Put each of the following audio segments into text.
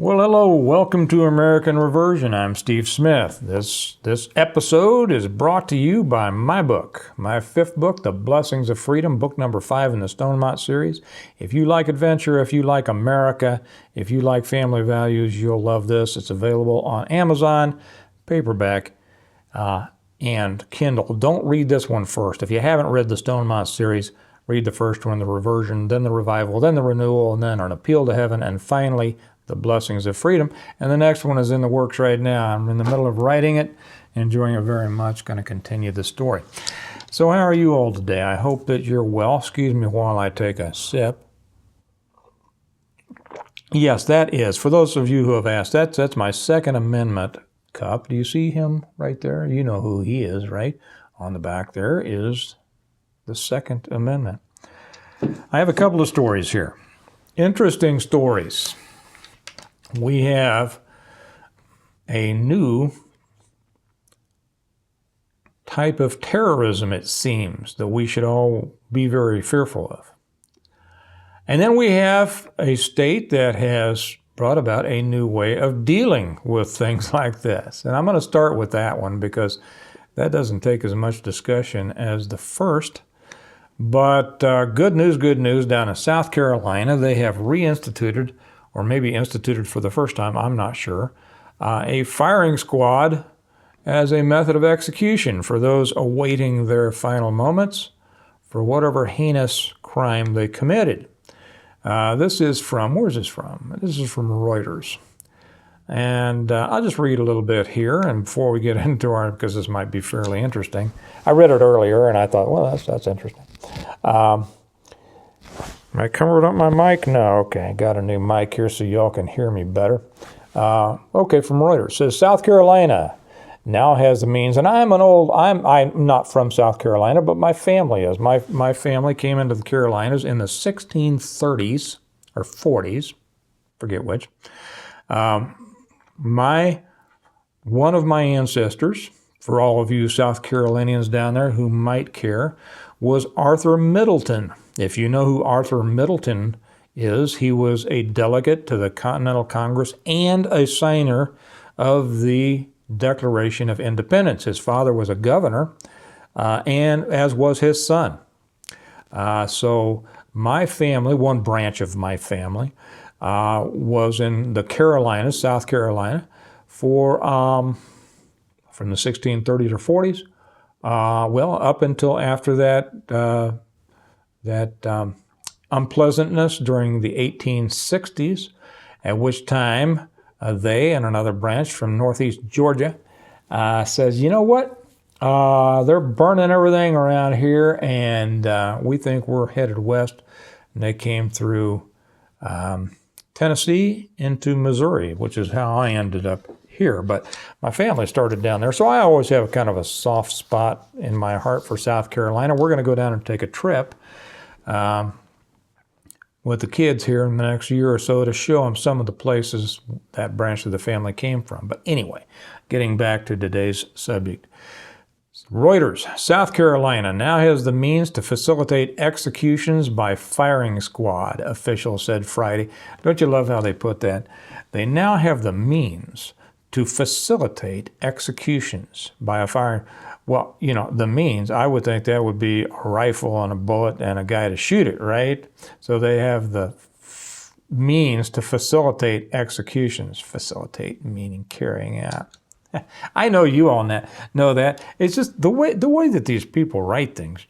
Well, hello, welcome to American Reversion. I'm Steve Smith. This episode is brought to you by my book, my fifth book, The Blessings of Freedom, book number 5 in the Stonemont series. If you like adventure, if you like America, if you like family values, you'll love this. It's available on Amazon, paperback, and Kindle. Don't read this one first. If you haven't read the Stonemont series, read the first one, The Reversion, then The Revival, then The Renewal, and then An Appeal to Heaven, and finally, The Blessings of Freedom. And the next one is in the works right now. I'm in the middle of writing it, enjoying it very much, going to continue the story. So how are you all today? I hope that you're well. Excuse me while I take a sip. Yes, that is, for those of you who have asked, that's my Second Amendment cup. Do you see him right there? You know who he is, right? On the back there is the Second Amendment. I have a couple of stories here. Interesting stories. We have a new type of terrorism, it seems, that we should all be very fearful of. And then we have a state that has brought about a new way of dealing with things like this. And I'm going to start with that one because that doesn't take as much discussion as the first. But good news down in South Carolina. They have reinstituted, or maybe instituted for the first time, I'm not sure, a firing squad as a method of execution for those awaiting their final moments for whatever heinous crime they committed. This is from, where's this from? This is from Reuters. And I'll just read a little bit here, and before we get into our, because this might be fairly interesting. I read it earlier, and I thought, well, that's interesting. Am I covered up my mic? No, okay. Got a new mic here so y'all can hear me better. Okay, from Reuters. It says South Carolina now has the means, and I'm not from South Carolina, but my family is. My family came into the Carolinas in the 1630s or 40s, forget which. One of my ancestors, for all of you South Carolinians down there who might care, was Arthur Middleton. If you know who Arthur Middleton is, he was a delegate to the Continental Congress and a signer of the Declaration of Independence. His father was a governor, and as was his son. So my family, one branch of my family, was in the Carolinas, South Carolina, for from the 1630s or 40s. Up until after that unpleasantness during the 1860s, at which time they and another branch from northeast Georgia says, you know what, they're burning everything around here, and we think we're headed west. And they came through Tennessee into Missouri, which is how I ended up here. But my family started down there, so I always have kind of a soft spot in my heart for South Carolina. We're going to go down and take a trip with the kids here in the next year or so to show them some of the places that branch of the family came from. But anyway, getting back to today's subject. Reuters, South Carolina now has the means to facilitate executions by firing squad, officials said Friday. Don't you love how they put that? They now have the means to facilitate executions by a firing. Well, you know, the means, I would think that would be a rifle and a bullet and a guy to shoot it, right? So they have the means to facilitate executions. Facilitate meaning carrying out. I know you all know that. It's just the way that these people write things,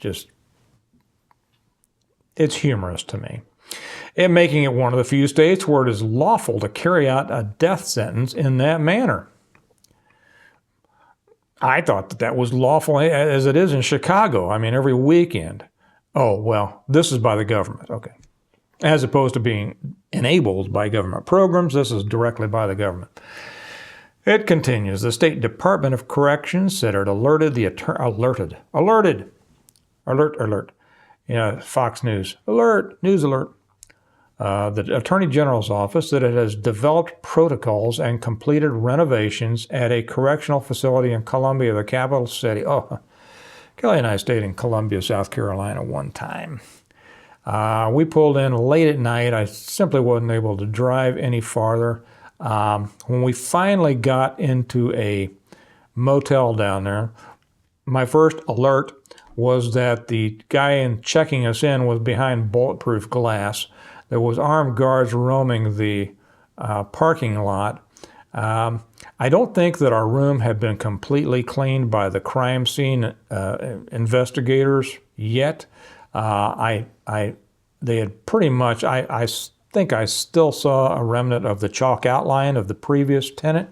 it's humorous to me. And making it one of the few states where it is lawful to carry out a death sentence in that manner. I thought that was lawful as it is in Chicago. I mean, every weekend. Oh, well, this is by the government. Okay. As opposed to being enabled by government programs, this is directly by the government. It continues. The State Department of Corrections said it alerted the alert. Yeah, Fox News. News alert. The Attorney General's office that it has developed protocols and completed renovations at a correctional facility in Columbia, the capital city. Oh, Kelly and I stayed in Columbia, South Carolina one time. We pulled in late at night. I simply wasn't able to drive any farther. When we finally got into a motel down there, my first alert was that the guy checking us in was behind bulletproof glass. There was armed guards roaming the parking lot. I don't think that our room had been completely cleaned by the crime scene investigators yet. They had pretty much, I think I still saw a remnant of the chalk outline of the previous tenant,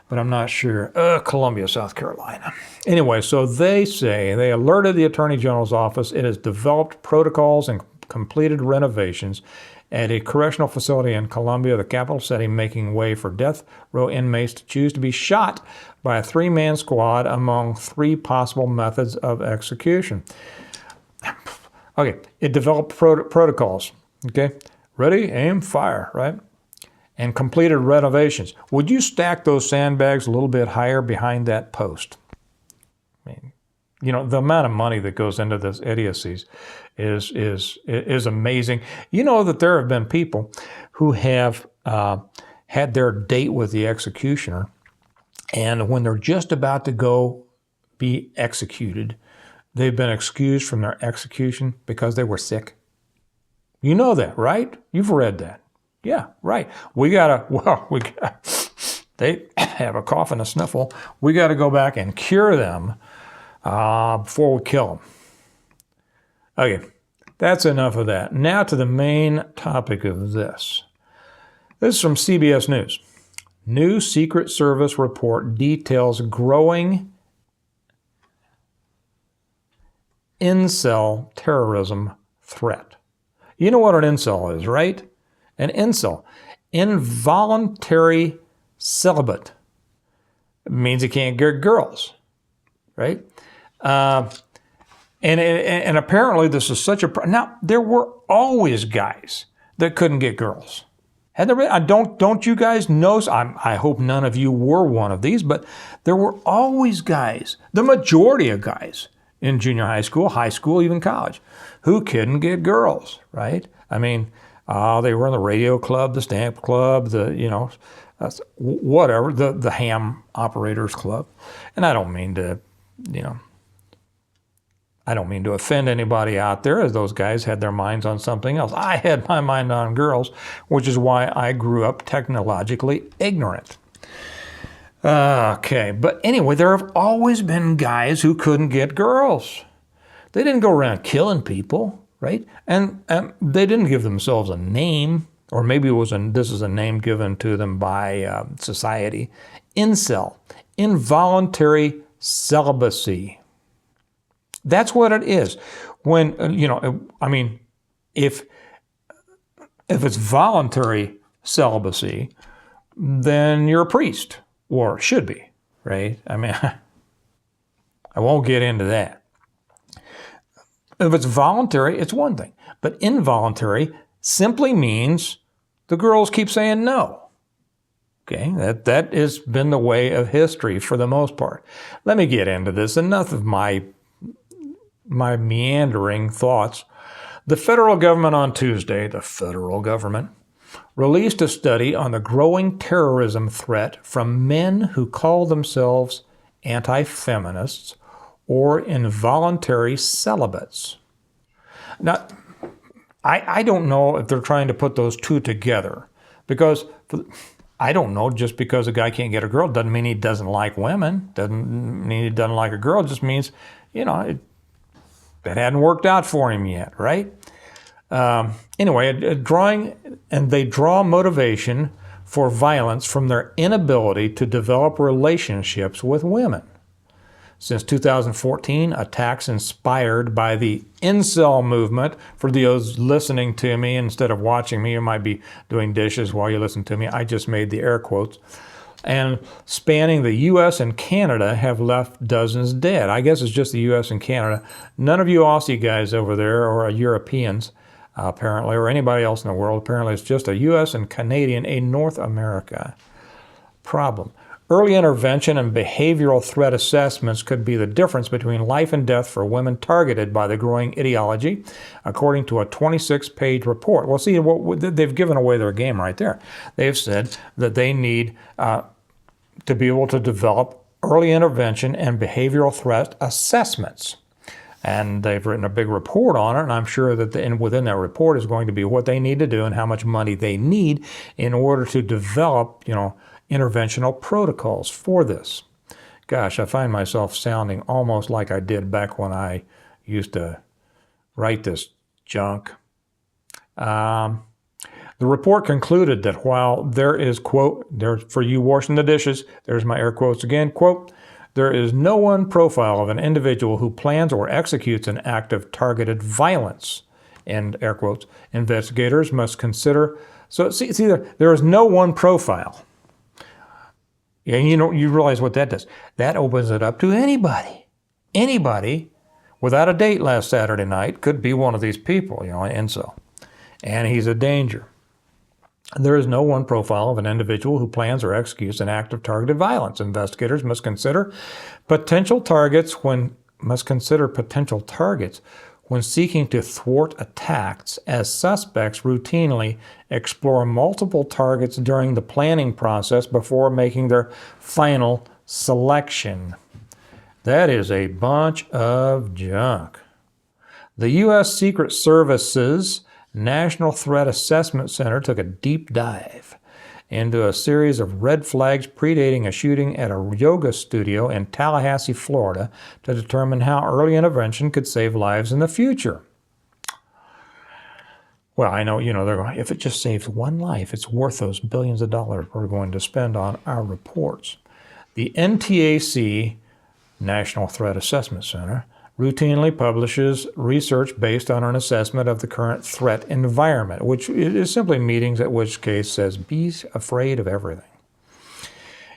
but I'm not sure. Columbia, South Carolina. Anyway, so they say they alerted the Attorney General's office. It has developed protocols and completed renovations at a correctional facility in Columbia, the capital city, making way for death row inmates to choose to be shot by a three-man squad among three possible methods of execution. Okay, it developed protocols. Okay, ready, aim, fire, right? And completed renovations. Would you stack those sandbags a little bit higher behind that post? I mean, you know, the amount of money that goes into this idiocies is amazing. You know that there have been people who have had their date with the executioner, and when they're just about to go be executed, they've been excused from their execution because they were sick. You know that, right? You've read that. Yeah, right. They have a cough and a sniffle. We got to go back and cure them before we kill them. Okay, that's enough of that. Now to the main topic of this. This is from CBS News. New Secret Service report details growing incel terrorism threat. You know what an incel is, right? An incel, involuntary celibate. It means he can't get girls, right? And apparently this is such a now there were always guys that couldn't get girls. Had there been, don't you guys know? I hope none of you were one of these, but there were always guys, the majority of guys in junior high school, even college, who couldn't get girls, right? I mean, they were in the radio club, the stamp club, whatever, the ham operators club. And I don't mean to offend anybody out there, as those guys had their minds on something else. I had my mind on girls, which is why I grew up technologically ignorant. Okay, but anyway, there have always been guys who couldn't get girls. They didn't go around killing people, right? And they didn't give themselves a name, or maybe this is a name given to them by society. Incel, involuntary celibacy. That's what it is. When, if it's voluntary celibacy, then you're a priest, or should be, right? I mean, I won't get into that. If it's voluntary, it's one thing. But involuntary simply means the girls keep saying no. Okay, that has been the way of history for the most part. Let me get into this. Enough of my meandering thoughts. The federal government on Tuesday, released a study on the growing terrorism threat from men who call themselves anti-feminists or involuntary celibates. Now, I don't know if they're trying to put those two together, because I don't know, just because a guy can't get a girl doesn't mean he doesn't like women, doesn't mean he doesn't like a girl, it just means, that hadn't worked out for him yet, right? Anyway, they draw motivation for violence from their inability to develop relationships with women. Since 2014, attacks inspired by the incel movement, for those listening to me instead of watching me, you might be doing dishes while you listen to me, I just made the air quotes, and spanning the U.S. and Canada have left dozens dead. I guess it's just the U.S. and Canada. None of you Aussie guys over there, or Europeans, apparently, or anybody else in the world. Apparently it's just a U.S. and Canadian, a North America problem. Early intervention and behavioral threat assessments could be the difference between life and death for women targeted by the growing ideology, according to a 26-page report. Well, see, they've given away their game right there. They've said that they need to be able to develop early intervention and behavioral threat assessments. And they've written a big report on it, and I'm sure that within that report is going to be what they need to do and how much money they need in order to develop, interventional protocols for this. Gosh, I find myself sounding almost like I did back when I used to write this junk. The report concluded that while there is, quote, there for you washing the dishes, there's my air quotes again, quote, there is no one profile of an individual who plans or executes an act of targeted violence, end air quotes. Investigators must consider, so see there is no one profile. And you realize what that does. That opens it up to anybody. Anybody without a date last Saturday night could be one of these people, an incel. And he's a danger. There is no one profile of an individual who plans or executes an act of targeted violence. Investigators must consider potential targets when seeking to thwart attacks, as suspects routinely explore multiple targets during the planning process before making their final selection. That is a bunch of junk. The U.S. Secret Service's National Threat Assessment Center took a deep dive into a series of red flags predating a shooting at a yoga studio in Tallahassee, Florida, to determine how early intervention could save lives in the future. Well, I know, they're going, if it just saves one life, it's worth those billions of dollars we're going to spend on our reports. The NTAC, National Threat Assessment Center, routinely publishes research based on an assessment of the current threat environment, which is simply meetings at which case says, be afraid of everything.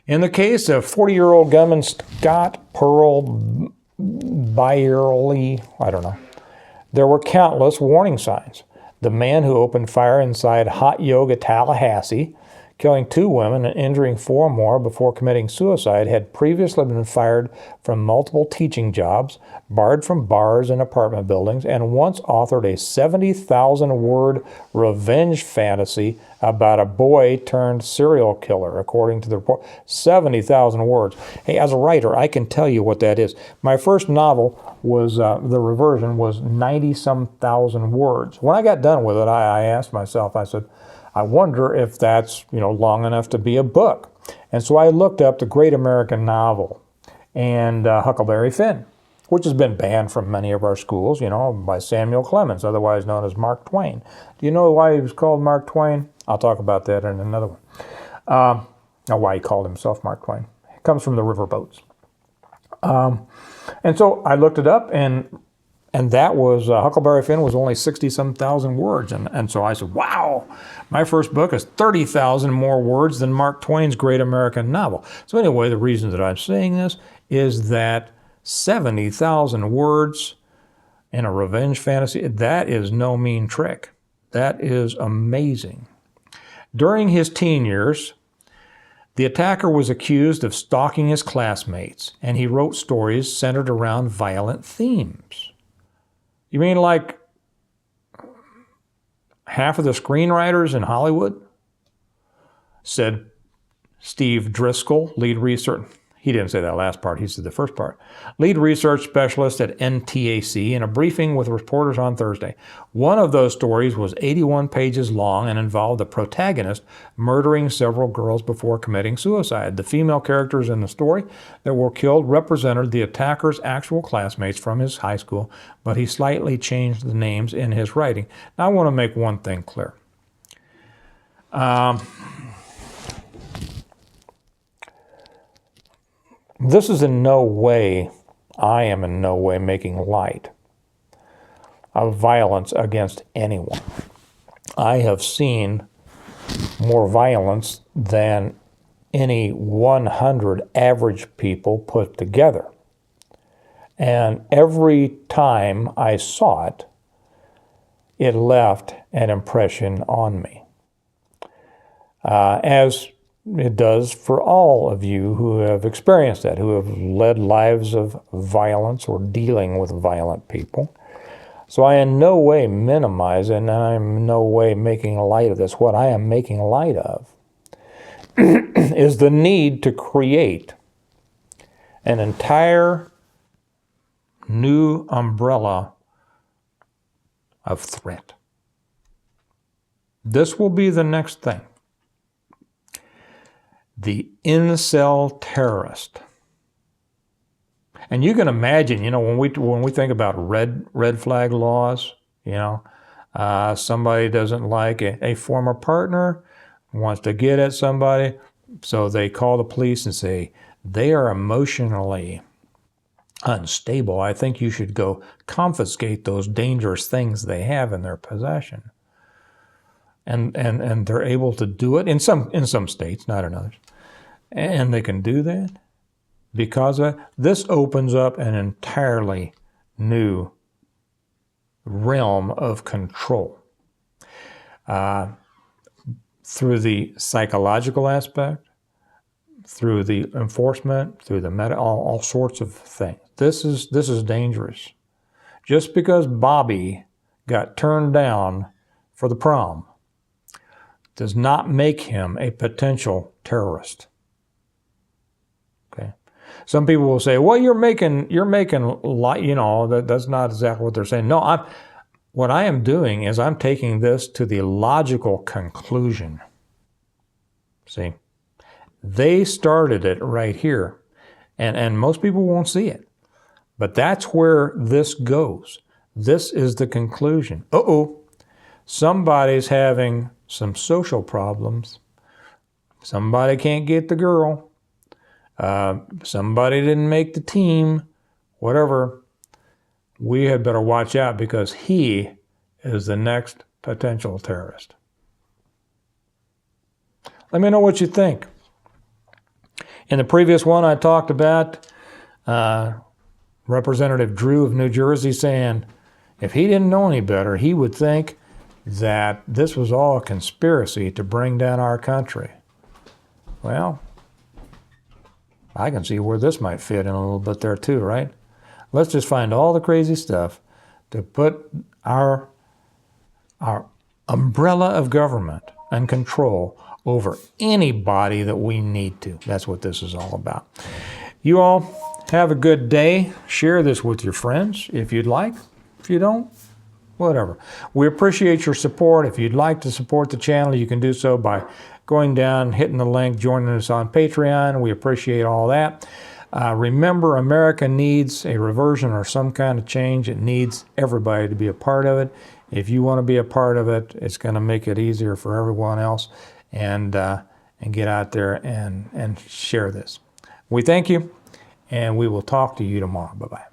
In the case of 40-year-old gunman Scott Pearl Byerly, there were countless warning signs. The man who opened fire inside Hot Yoga Tallahassee, killing 2 women and injuring 4 more before committing suicide, had previously been fired from multiple teaching jobs, barred from bars and apartment buildings, and once authored a 70,000-word revenge fantasy about a boy turned serial killer, according to the report. 70,000 words. Hey, as a writer, I can tell you what that is. My first novel was, the reversion was 90-some thousand words. When I got done with it, I asked myself, I said, I wonder if that's, long enough to be a book. And so I looked up the great American novel and Huckleberry Finn, which has been banned from many of our schools, by Samuel Clemens, otherwise known as Mark Twain. Do you know why he was called Mark Twain? I'll talk about that in another one. Now, why he called himself Mark Twain. It comes from the riverboats. And so I looked it up, and that was, Huckleberry Finn was only 60-some thousand words. And so I said, wow, my first book is 30,000 more words than Mark Twain's great American novel. So anyway, the reason that I'm saying this is that 70,000 words in a revenge fantasy, that is no mean trick. That is amazing. During his teen years, the attacker was accused of stalking his classmates, and he wrote stories centered around violent themes. You mean like half of the screenwriters in Hollywood? Said Steve Driscoll, lead research. He didn't say that last part, he said the first part. Lead research specialist at NTAC in a briefing with reporters on Thursday. One of those stories was 81 pages long and involved the protagonist murdering several girls before committing suicide. The female characters in the story that were killed represented the attacker's actual classmates from his high school, but he slightly changed the names in his writing. Now, I want to make one thing clear. This is in no way, I am in no way making light of violence against anyone. I have seen more violence than any 100 average people put together. And every time I saw it, it left an impression on me. As it does for all of you who have experienced that, who have led lives of violence or dealing with violent people. So I in no way minimize, and I'm in no way making light of this. What I am making light of is the need to create an entire new umbrella of threat. This will be the next thing. The incel terrorist. And you can imagine, when we think about red flag laws, somebody doesn't like a former partner, wants to get at somebody, so they call the police and say, they are emotionally unstable. I think you should go confiscate those dangerous things they have in their possession. And they're able to do it in some states, not in others. And they can do that because of it. This opens up an entirely new realm of control through the psychological aspect, through the enforcement, through the all sorts of things. This is dangerous. Just because Bobby got turned down for the prom does not make him a potential terrorist. Okay. Some people will say, "Well, you're making light, that's not exactly what they're saying." No, what I am doing is I'm taking this to the logical conclusion. See, they started it right here, and most people won't see it, but that's where this goes. This is the conclusion. Somebody's having some social problems. Somebody can't get the girl. Somebody didn't make the team. Whatever. We had better watch out because he is the next potential terrorist. Let me know what you think. In the previous one, I talked about Representative Drew of New Jersey saying if he didn't know any better, he would think that this was all a conspiracy to bring down our country. Well, I can see where this might fit in a little bit there too, right? Let's just find all the crazy stuff to put our umbrella of government and control over anybody that we need to. That's what this is all about. You all have a good day. Share this with your friends if you'd like. If you don't, whatever. We appreciate your support. If you'd like to support the channel, you can do so by going down, hitting the link, joining us on Patreon. We appreciate all that. Remember, America needs a reversion or some kind of change. It needs everybody to be a part of it. If you want to be a part of it, it's going to make it easier for everyone else. And get out there and share this. We thank you, and we will talk to you tomorrow. Bye-bye.